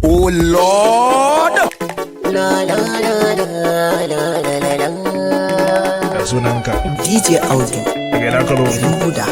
Oh Lord! La la la la la la la la. Da sunanka. DJ Audu. Daga ina kalo. Buda.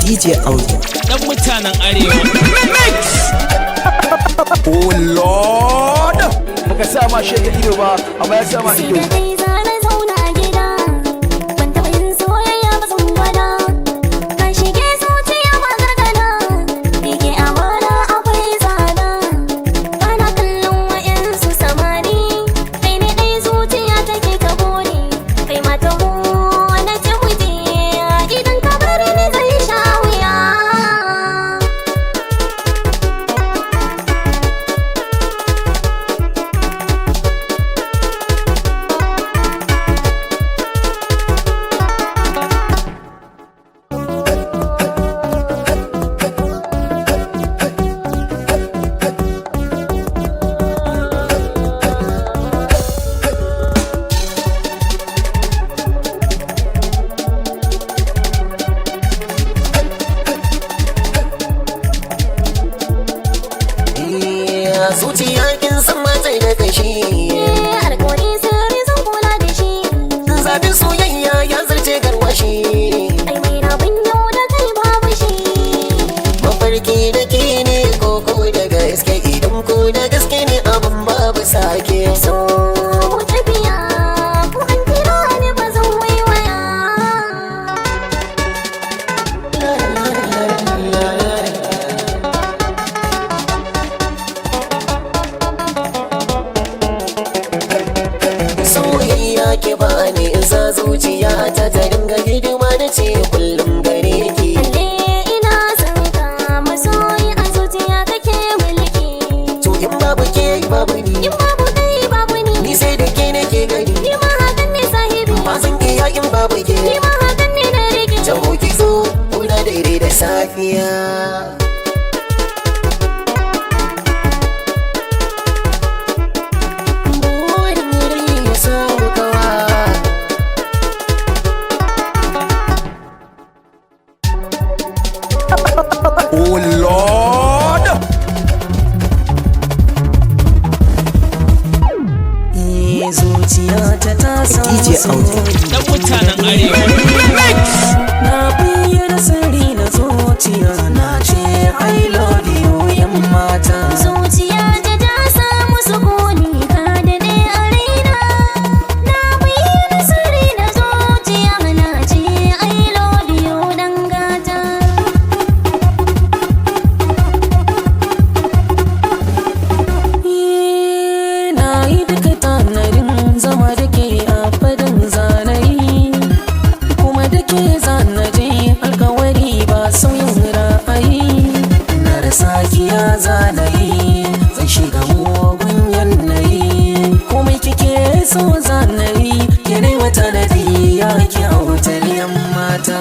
DJ Audu. Dan mutanen Arewa. Oh Lord! Baka sa ma shege ido ba, amma ya sa ma ido. Zuciya kin san matsayi da kashi, alƙawari sirri zan kula da shi. Zafin soyayya ya zarce garwashi, ai mai rabin yau da kai babu shi. Mafarki da ke ne koko da gaske, idan ko da gaske ne abin babu sake. So tafiya ko an kira ni ba zan waiwaya. Ke bani in sa zuciya ta dinga hidima da ce kullum gare ki. Ina son ka masoyi a zuciya kake mulki. To in babu ke babu ni, in babu kai babu ni, ni sai da ke nake gani. Ni ma hakan ne sahibi, ba zan iya in babu ke. Ni ma hakan ne na rike. Jawo ki zo kuna daidai da safiya. Oh Lord! Zuciya ta samu Dan mutanen Arewa. na bayyana sirri na zuciya na ce I love you yan mata. Zuciya ta samu sukuni ka daɗe a raina. Na bayyana sirri na zuciya na ce I love you dan gata. Na yi duka tanarin zama da ke a fadin zanayi, kuma da ke zanaje alkawari ba sauyin ra'ayi. Na rasa kiya zanayi zan shiga mugun yanayi, komai kike so zanayi kene wata nadi ya kyautar yan mata.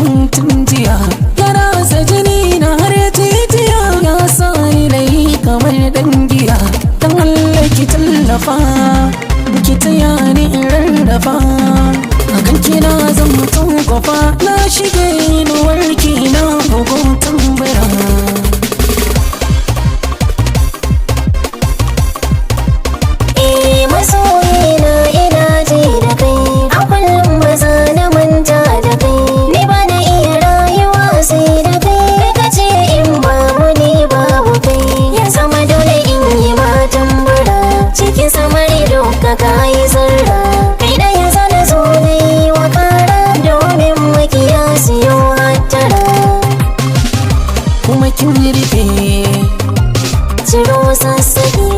mun tun jiya. Yana sa jini na har jijiya, ya sa ni lai kamar dan giya. Dan Allah ki tallafa, ki taya ni in rarrafa. Akan kina zan mutu gwafa, na shige inuwarki na bugun tambara. Masoyina ina ji da kai, a kullum ba za na manta da kai. Ni ba na iya rayuwa sai da kai, ka ce in babu ni babu kai. Ya zama dole in yi ma tambara, cikin samari duka ka yi zarra. Kai da ya zana zo na yi wa kara, domin makiya siyo hattara. Kuma kin rufe Ciro sassaƙi.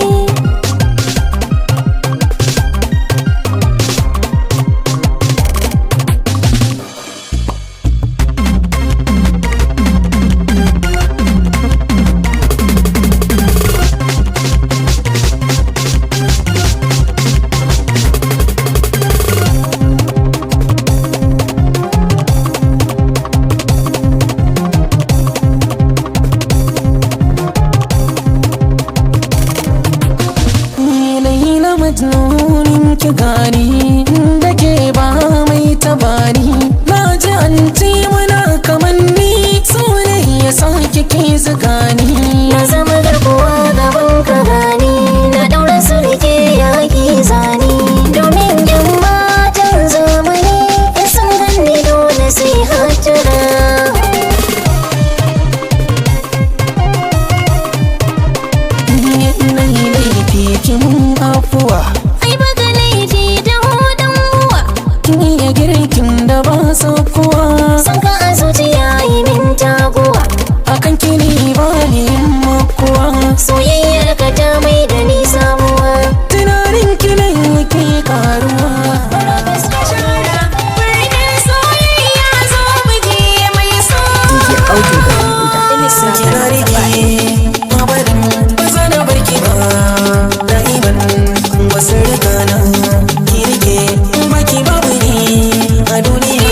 Majnunin ki gani da ke ba mai tabani. Na ji an ce muna kamanni, soyayya sa kike zagani. Na zama garkuwa gaban ka gani, na daura su rike yaƙi zani. Domin yan matan zamani, in sun ganni dole sai hattara. Na yi laifi ki mun afuwa, Ai baka laifi da hodon uwa, kin iya girkin da ba sakuwa. san ka a zuciya yi min taguwa. Akan kini ba ni makuwa, Soyayyar ka ta mai da ni samuwa. tunanin ki ne yake karuwa. Birnin soyayya zo mu je mai so. Kina rike abadan, ba za na barki ba da'iman. Wasu rikana ki rike, baki babu ni a duniya.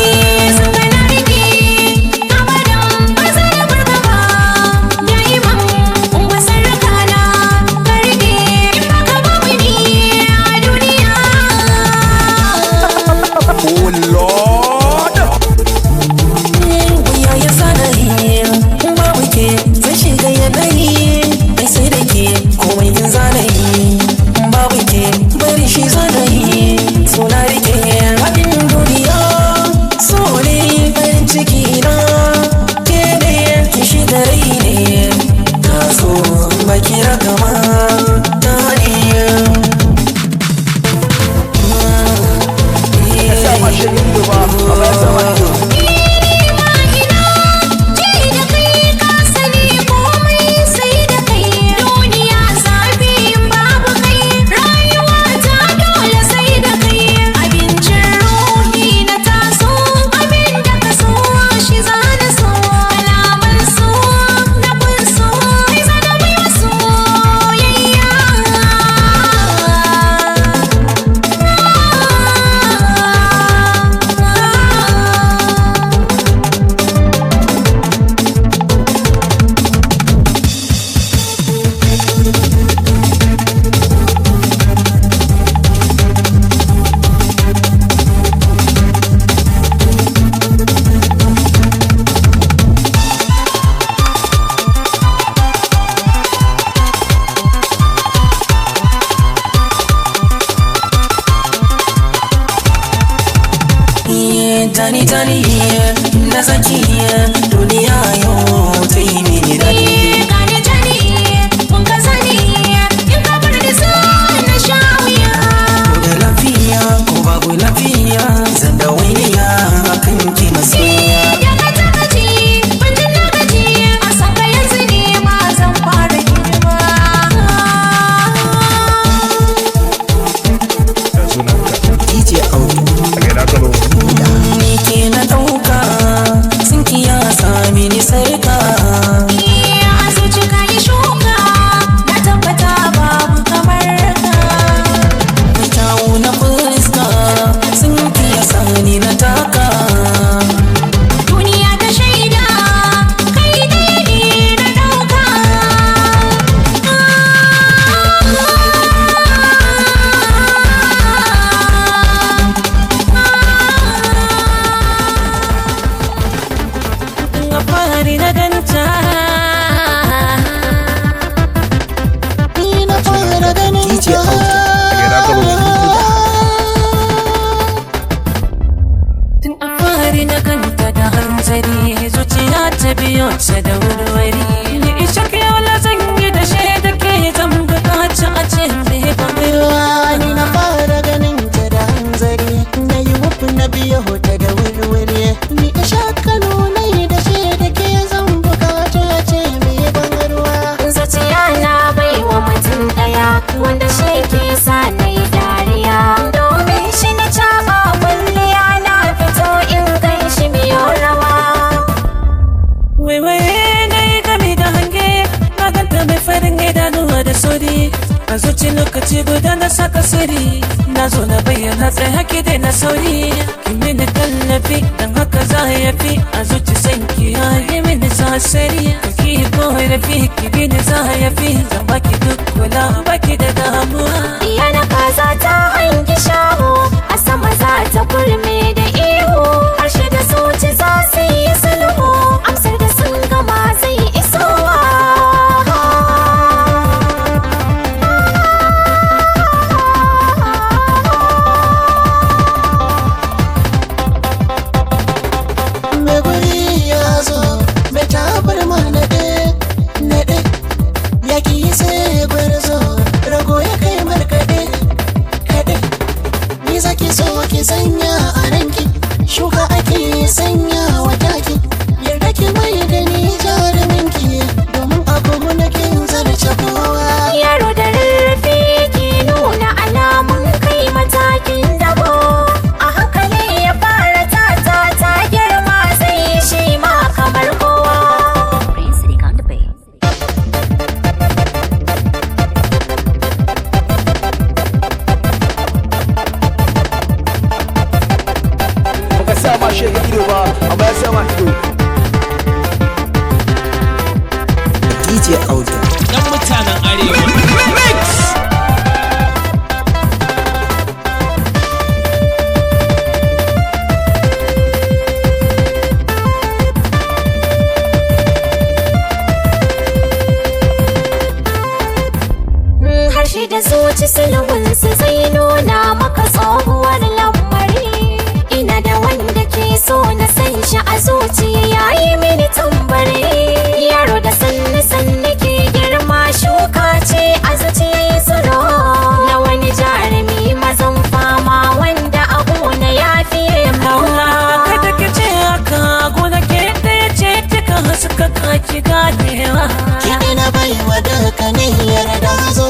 Oh Lord. Wuya ya sanayi, babu ke zai shiga yanayi. Ai sai da ke komai in zanayi, babu ke bari shi zanayi. Suna rike abin duniya, so ne farin ciki na. Ke ne ki shiga rai ne, ka so baki rakama ta ne. Ya sa ma shi ido ba, amma ya sa ma ido. Tani tani na saki duniya yau ta yi mini daɗi. Ko da lafiya ko babu lafiya, zan da wainiya akan ki masoya. Ya sunanka. DJ Auto. A gaida kalo. Ni ke na ɗauka, sun kiya sami ni sarka. hanzari zuciya ta biyo ta da wurwari ni isha ke wala zan yi da shaida ke zan buƙaci a ce me ba ni na fara ganin ta da hanzari na yi wufu na biyo ta da wurwuri ni isha kano na yi da shaida ke zan buƙaci a ce me ban ruwa zuciya na bai wa mutum daya wanda shi ke sa na yi dariya domin shi na caba kwalliya na fito in gan shi miyo rawa waiwaye na yi gami da hange na ganta mai farin idanuwa da sauri a zuci lokaci guda na saka siri na zo na bayyana tsaye haki dai na sauri ki mini tallafi don haka za ya fi a zuci san ki yi mini sasari ka ki korafi ki bini za ya fi zan baki duk kula baki da damuwa iya na kaza ta hangi shaho a sama za ta kurme da ihu harshe da zuci za su yi sulhu amsar da sun gama zai isowa mai guri ya zo mai tabar ma naɗe ya ki sai gwarzo rago ya kai markaɗe kaɗe ni zaki so ki sanya a ranki shuka ake sanya wa taki yarda ki mai da ni jaruminki domin abu na kin zarce kowa yaro da rarrafe ke nuna alamun kai matakin dabo a hankali ya fara ta girma zai shi ma kamar kowa Baka sa ma shi ido ba amma ya sa ma ido. DJ Audio. Dan mutanen arewa. harshe da zuci sulhunsu zai nuna maka tsohuwar lamari ina da wanda ke so na san shi a zuciya yayi mini tambari yaro da sanni ke girma shuka ce a zuciya ya tsiro na wani jarumi mazan fama wanda abu na ya fiye maula kada ki ce haka gona ke ɗaya ce kika haska ki ganewa ki na bai wa dukkanin yarda zo